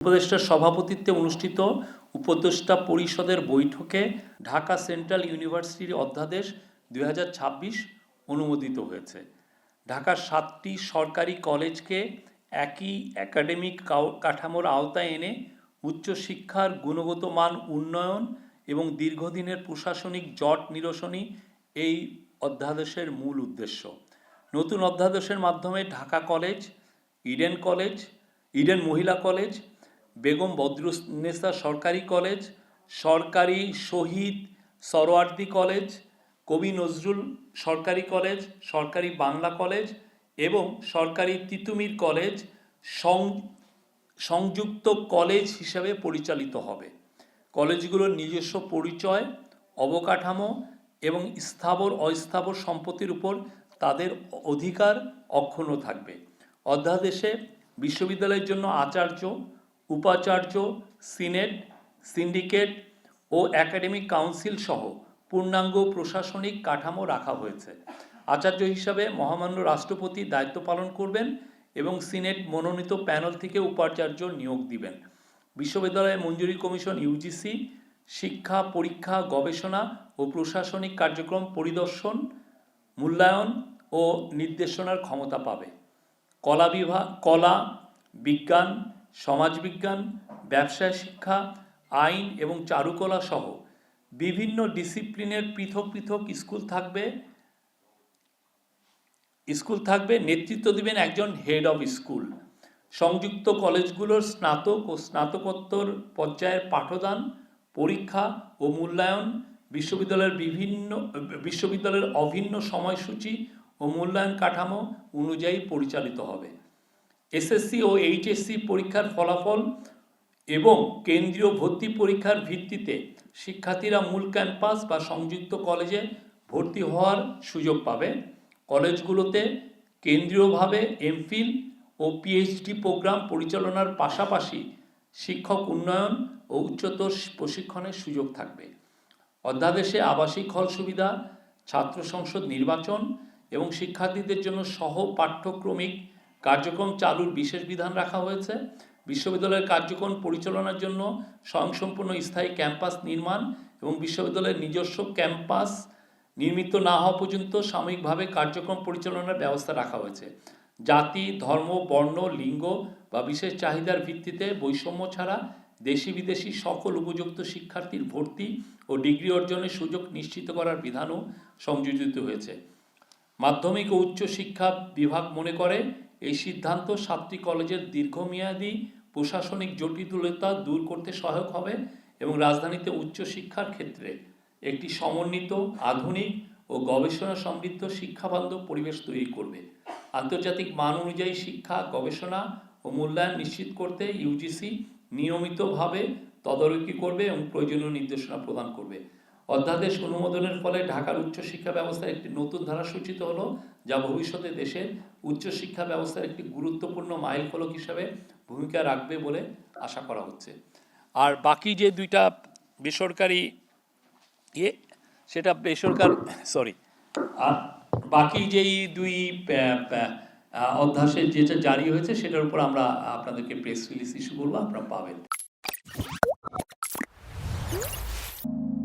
উপদেষ্টার সভাপতিত্বে অনুষ্ঠিত উপদেষ্টা পরিষদের বৈঠকে ঢাকা সেন্ট্রাল ইউনিভার্সিটির অধ্যাদেশ 2026 অনুমোদিত হয়েছে। ঢাকার 7টি সরকারি কলেজকে একই একাডেমিক কাঠামোর আওতায় এনে উচ্চশিক্ষার গুণগত মান উন্নয়ন এবং দীর্ঘদিনের প্রশাসনিক জট নিরসনই এই অধ্যাদেশের মূল উদ্দেশ্য। নতুন অধ্যাদেশের মাধ্যমে ঢাকা কলেজ, ইডেন মহিলা কলেজ, বেগম বদরুন্নেসা সরকারি কলেজ, সরকারি শহীদ সরওয়ার্দী কলেজ, কবি নজরুল সরকারি কলেজ, সরকারি বাংলা কলেজ এবং সরকারি তিতুমির কলেজ সংযুক্ত কলেজ হিসেবে পরিচালিত হবে। কলেজগুলোর নিজস্ব পরিচয়, অবকাঠামো এবং স্থাবর অস্থাবর সম্পত্তির উপর তাদের অধিকার অক্ষুণ্ণ থাকবে। অধ্যাদেশে বিশ্ববিদ্যালয়ের জন্য আচার্য, উপাচার্য, সিনেট, সিন্ডিকেট ও একাডেমিক কাউন্সিল সহ পূর্ণাঙ্গ প্রশাসনিক কাঠামো রাখা হয়েছে। আচার্য হিসাবে মহামান্য রাষ্ট্রপতি দায়িত্ব পালন করবেন এবং সিনেট মনোনীত প্যানেল থেকে উপাচার্য নিয়োগ দিবেন। বিশ্ববিদ্যালয় মঞ্জুরি কমিশন ইউজিসি শিক্ষা, পরীক্ষা, গবেষণা ও প্রশাসনিক কার্যক্রম পরিদর্শন, মূল্যায়ন ও নির্দেশনার ক্ষমতা পাবে। কলা, বিজ্ঞান, সমাজবিজ্ঞান, ব্যবসায় শিক্ষা, আইন এবং চারুকলা সহ বিভিন্ন ডিসিপ্লিনের পৃথক পৃথক স্কুল থাকবে। নেতৃত্ব দিবেন একজন হেড অফ স্কুল। সংযুক্ত কলেজগুলোর স্নাতক ও স্নাতকোত্তর পর্যায়ের পাঠদান, পরীক্ষা ও মূল্যায়ন বিশ্ববিদ্যালয়ের অভিন্ন সময়সূচি ও মূল্যায়ন কাঠামো অনুযায়ী পরিচালিত হবে। এসএসসি ও এইচএসসি পরীক্ষার ফলাফল এবং কেন্দ্রীয় ভর্তি পরীক্ষার ভিত্তিতে শিক্ষার্থীরা মূল ক্যাম্পাস বা সংযুক্ত কলেজে ভর্তি হওয়ার সুযোগ পাবে। কলেজগুলোতে কেন্দ্রীয়ভাবে এমফিল ও পিএইচডি প্রোগ্রাম পরিচালনার পাশাপাশি শিক্ষক উন্নয়ন ও উচ্চতর প্রশিক্ষণের সুযোগ থাকবে। অধ্যাদেশে আবাসিক হল সুবিধা, ছাত্র সংসদ নির্বাচন এবং শিক্ষার্থীদের জন্য সহ পাঠ্যক্রমিক কার্যক্রম চালুর বিশেষ বিধান রাখা হয়েছে। বিশ্ববিদ্যালয়ের কার্যক্রম পরিচালনার জন্য স্বয়ংসম্পূর্ণ স্থায়ী ক্যাম্পাস নির্মাণ এবং বিশ্ববিদ্যালয়ের নিজস্ব ক্যাম্পাস নির্মিত না হওয়া পর্যন্ত সাময়িকভাবে কার্যক্রম পরিচালনার ব্যবস্থা রাখা হয়েছে। জাতি, ধর্ম, বর্ণ, লিঙ্গ বা বিশেষ চাহিদার ভিত্তিতে বৈষম্য ছাড়া দেশি বিদেশি সকল উপযুক্ত শিক্ষার্থীর ভর্তি ও ডিগ্রি অর্জনের সুযোগ নিশ্চিত করার বিধানও সংযোজিত হয়েছে। মাধ্যমিক ও উচ্চ শিক্ষা বিভাগ মনে করে এই সিদ্ধান্ত 7টি কলেজের দীর্ঘমেয়াদী প্রশাসনিক জটিলতা দূর করতে সহায়ক হবে এবং রাজধানীতে উচ্চশিক্ষার ক্ষেত্রে একটি সমন্বিত, আধুনিক ও গবেষণা সমৃদ্ধ শিক্ষাবান্ধব পরিবেশ তৈরি করবে। আন্তর্জাতিক মান অনুযায়ী শিক্ষা, গবেষণা ও মূল্যায়ন নিশ্চিত করতে ইউজিসি নিয়মিতভাবে তদারকি করবে এবং প্রয়োজনীয় নির্দেশনা প্রদান করবে। অধ্যাদেশ অনুমোদনের ফলে ঢাকার উচ্চশিক্ষা ব্যবস্থার একটি নতুন ধারা সূচিত হলো, যা ভবিষ্যতে দেশের উচ্চশিক্ষা ব্যবস্থার একটি গুরুত্বপূর্ণ মাইলফলক হিসাবে ভূমিকা রাখবে বলে আশা করা হচ্ছে। আর বাকি যে দুইটা বেসরকারি আর বাকি যেই দুই অধ্যাদেশ যেটা জারি হয়েছে সেটার উপর আমরা আপনাদেরকে প্রেস রিলিজ ইস্যু করবো, আপনারা পাবেন।